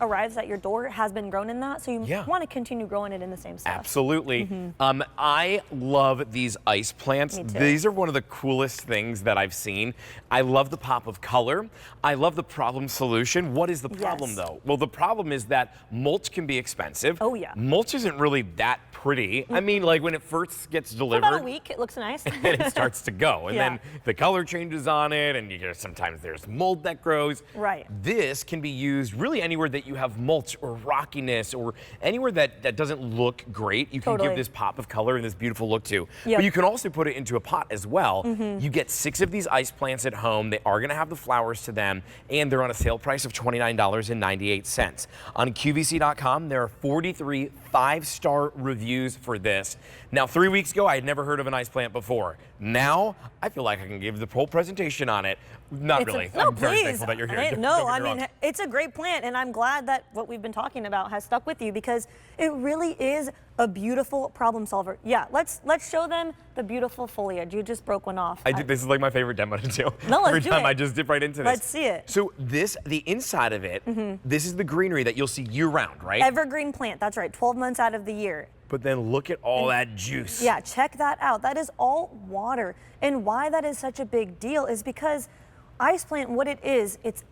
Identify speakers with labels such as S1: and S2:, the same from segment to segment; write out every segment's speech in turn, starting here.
S1: arrives at your door has been grown in that, so you want to continue growing it in the same stuff.
S2: Absolutely. I love these ice plants.
S1: Me too.
S2: These are one of the coolest things that I've seen. I love the pop of color. I love the problem solution. What is the problem though? Well, the problem is that mulch can be expensive.
S1: Oh yeah.
S2: Mulch isn't really that pretty. I mean, like when it first gets delivered.
S1: For about a week, it looks nice.
S2: And it starts to go. And then the color changes on it, and sometimes there's mold that grows.
S1: Right.
S2: This can be used really anywhere that you have mulch or rockiness or anywhere that doesn't look great. You can give this pop of color and this beautiful look to. But you can also put it into a pot as well. You get 6 of these ice plants at home. They are going to have the flowers to them, and they're on a sale price of $29.98. On QVC.com, there are 43 5-star reviews for this. Now, 3 weeks ago, I had never heard of an ice plant before. Now, I feel like I can give the whole presentation on it. Not really.
S1: No,
S2: I'm very
S1: please.
S2: thankful that you're here.
S1: No, I mean, it's a great plant, and I'm glad that what we've been talking about has stuck with you because it really is a beautiful problem solver. Yeah, let's show them the beautiful foliage. You just broke one off.
S2: This is like my favorite demo to do.
S1: No, let's
S2: Every
S1: do
S2: time
S1: it.
S2: I just dip right into this.
S1: Let's see it.
S2: So the inside of it, this is the greenery that you'll see year round, right?
S1: Evergreen plant, that's right, 12 months out of the year.
S2: But then look at all that juice.
S1: Yeah, check that out. That is all water. And why that is such a big deal is because ice plant, what it is, it's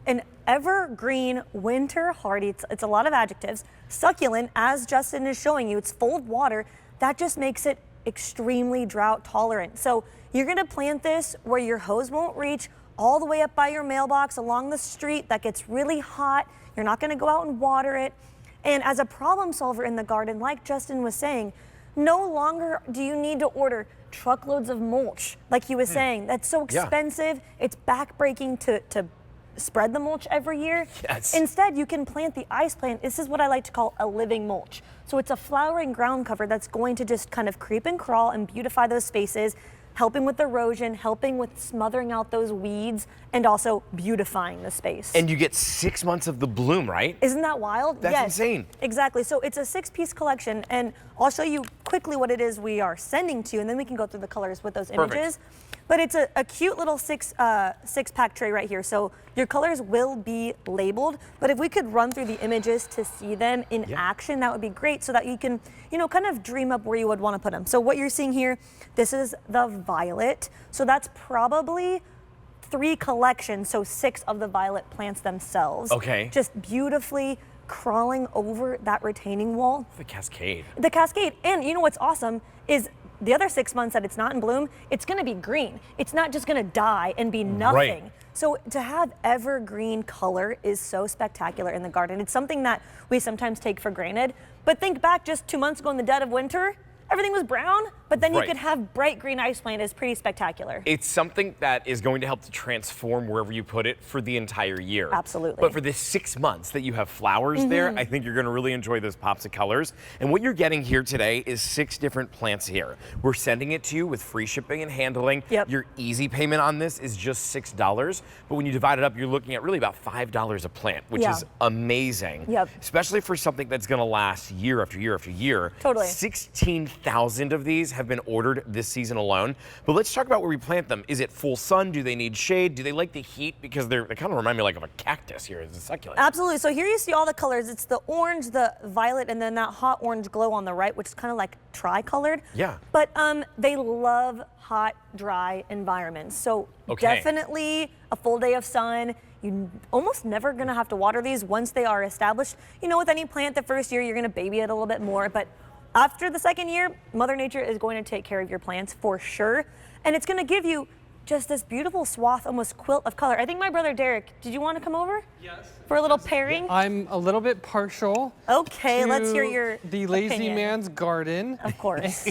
S1: an evergreen, winter hardy, it's a lot of adjectives, succulent, as Justin is showing you, it's full of water. That just makes it extremely drought tolerant. So you're gonna plant this where your hose won't reach all the way up by your mailbox along the street that gets really hot. You're not gonna go out and water it. And as a problem solver in the garden, like Justin was saying, no longer do you need to order truckloads of mulch, like he was saying. That's so expensive. It's backbreaking to spread the mulch every year.
S2: Yes.
S1: Instead, you can plant the ice plant. This is what I like to call a living mulch. So it's a flowering ground cover that's going to just kind of creep and crawl and beautify those spaces, helping with erosion, helping with smothering out those weeds, and also beautifying the space.
S2: And you get 6 months of the bloom, right?
S1: Isn't that wild?
S2: That's insane.
S1: Exactly. So it's a 6-piece collection, and I'll show you quickly what it is we are sending to you, and then we can go through the colors with those images. But it's a cute little six-pack tray right here. So your colors will be labeled, but if we could run through the images to see them in action, that would be great so that you can, kind of dream up where you would want to put them. So what you're seeing here, this is the violet. So that's probably 3 collections, so 6 of the violet plants themselves.
S2: Okay.
S1: Just beautifully crawling over that retaining wall.
S2: The cascade.
S1: The cascade. And you know what's awesome is the other 6 months that it's not in bloom, it's gonna be green. It's not just gonna die and be nothing.
S2: Right.
S1: So to have evergreen color is so spectacular in the garden. It's something that we sometimes take for granted. But think back just 2 months ago in the dead of winter, everything was brown, but then you could have bright green ice plant. Is pretty spectacular.
S2: It's something that is going to help to transform wherever you put it for the entire year.
S1: Absolutely.
S2: But for the 6 months that you have flowers there, I think you're going to really enjoy those pops of colors. And what you're getting here today is 6 different plants here. We're sending it to you with free shipping and handling. Your easy payment on this is just $6. But when you divide it up, you're looking at really about $5 a plant, which is amazing. Especially for something that's going to last year after year after year.
S1: Totally.
S2: 16,000 of these have been ordered this season alone. But let's talk about where we plant them. Is it full sun? Do they need shade? Do they like the heat? Because they kind of remind me like of a cactus here. It's a succulent.
S1: Absolutely. So here you see all the colors. It's the orange, the violet, and then that hot orange glow on the right, which is kind of like tri-colored.
S2: Yeah.
S1: But they love hot, dry environments. So definitely a full day of sun. You're almost never gonna have to water these once they are established. With any plant, the first year you're gonna baby it a little bit more, but after the second year, Mother Nature is going to take care of your plants for sure. And it's gonna give you just this beautiful swath, almost quilt of color. I think my brother Derek, did you want to come over? Yes. For a little pairing?
S3: I'm a little bit partial.
S1: Okay, let's hear your
S3: The lazy
S1: opinion.
S3: man's garden.
S1: Of course.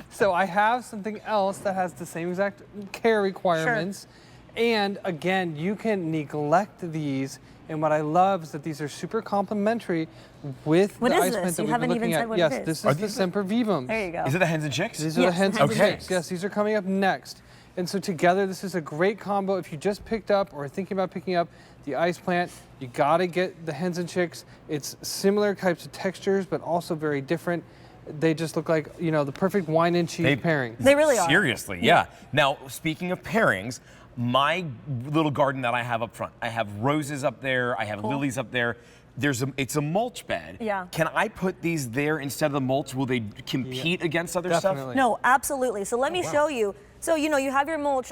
S3: So I have something else that has the same exact care requirements. And again, you can neglect these. And what I love is that these are super complementary with the ice plant that we've been looking at. Yes, this is the Sempervivums.
S1: There you go.
S2: Is it the hens and chicks?
S3: These are the hens and
S2: Okay.
S3: chicks. Yes, these are coming up next. And so together, this is a great combo. If you just picked up or are thinking about picking up the ice plant, you gotta get the hens and chicks. It's similar types of textures, but also very different. They just look like, the perfect wine and cheese pairing.
S1: They really are.
S2: Seriously, yeah. Now, speaking of pairings, my little garden that I have up front. I have roses up there, I have lilies up there. It's a mulch bed.
S1: Yeah.
S2: Can I put these there instead of the mulch? Will they compete against other stuff?
S1: No, absolutely. So let me show you. So, you know, you have your mulch.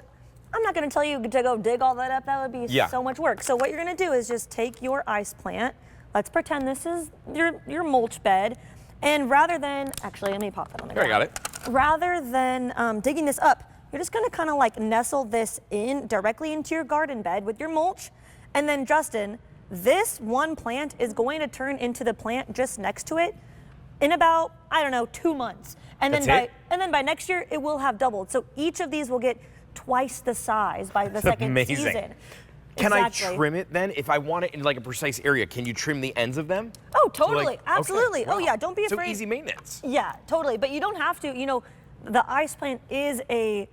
S1: I'm not going to tell you to go dig all that up. That would be so much work. So what you're going to do is just take your ice plant. Let's pretend this is your mulch bed. And rather than, actually, let me pop that on the ground.
S2: I got it.
S1: Rather than digging this up, you're just going to kind of like nestle this in directly into your garden bed with your mulch. And then, Justin, this one plant is going to turn into the plant just next to it in about, I don't know, 2 months. And then by next year, it will have doubled. So each of these will get twice the size by the second season.
S2: Can I trim it then? If I want it in like a precise area, can you trim the ends of them?
S1: Oh, totally. Absolutely. Okay. Wow. Oh, yeah. Don't be afraid.
S2: So easy maintenance.
S1: Yeah, totally. But you don't have to. You know, the ice plant is a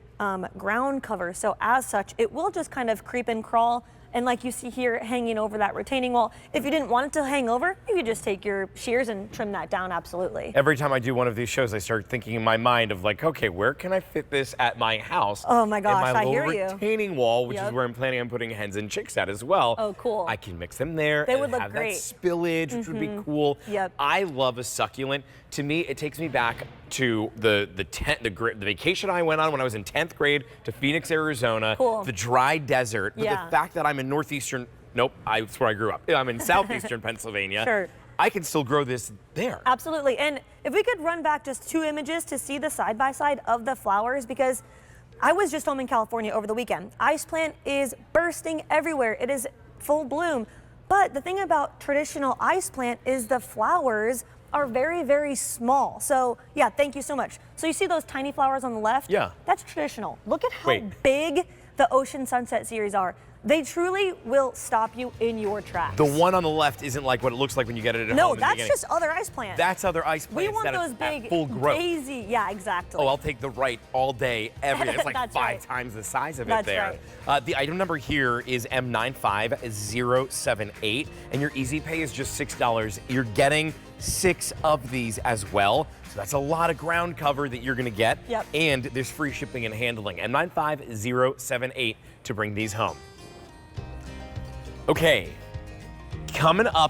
S1: ground cover. So as such, it will just kind of creep and crawl. And like you see here hanging over that retaining wall, if you didn't want it to hang over, you could just take your shears and trim that down, absolutely.
S2: Every time I do one of these shows, I start thinking in my mind of like, okay, where can I fit this at my house?
S1: Oh my gosh,
S2: I hear
S1: you.
S2: Retaining wall, which is where I'm planning on putting hens and chicks at as well.
S1: Oh, cool.
S2: I can mix them there.
S1: They would look
S2: have
S1: great.
S2: That spillage, which would be cool.
S1: Yep.
S2: I love a succulent. To me, it takes me back to the vacation I went on when I was in 10th grade to Phoenix, Arizona.
S1: Cool.
S2: The dry desert. But the fact that I'm in northeastern, that's where I grew up. I'm in southeastern Pennsylvania.
S1: Sure.
S2: I can still grow this there.
S1: Absolutely. And if we could run back just 2 images to see the side-by-side of the flowers, because I was just home in California over the weekend. Ice plant is bursting everywhere. It is full bloom. But the thing about traditional ice plant is the flowers are very, very small. So yeah, thank you so much. So you see those tiny flowers on the left?
S2: Yeah.
S1: That's traditional. Look at how big the Ocean Sunset series are. They truly will stop you in your tracks.
S2: The one on the left isn't like what it looks like when you get it at home.
S1: No, that's just other ice plants.
S2: That's other ice plants.
S1: We want those big,
S2: full growth.
S1: daisy. Yeah, exactly.
S2: Oh, I'll take the right all day, every day. It's like
S1: That's
S2: 5 times the size of it
S1: That's
S2: there. The item number here is M95078, and your easy pay is just $6. You're getting 6 of these as well. So that's a lot of ground cover that you're gonna get.
S1: Yep.
S2: And there's free shipping and handling. M95078 to bring these home. Okay, coming up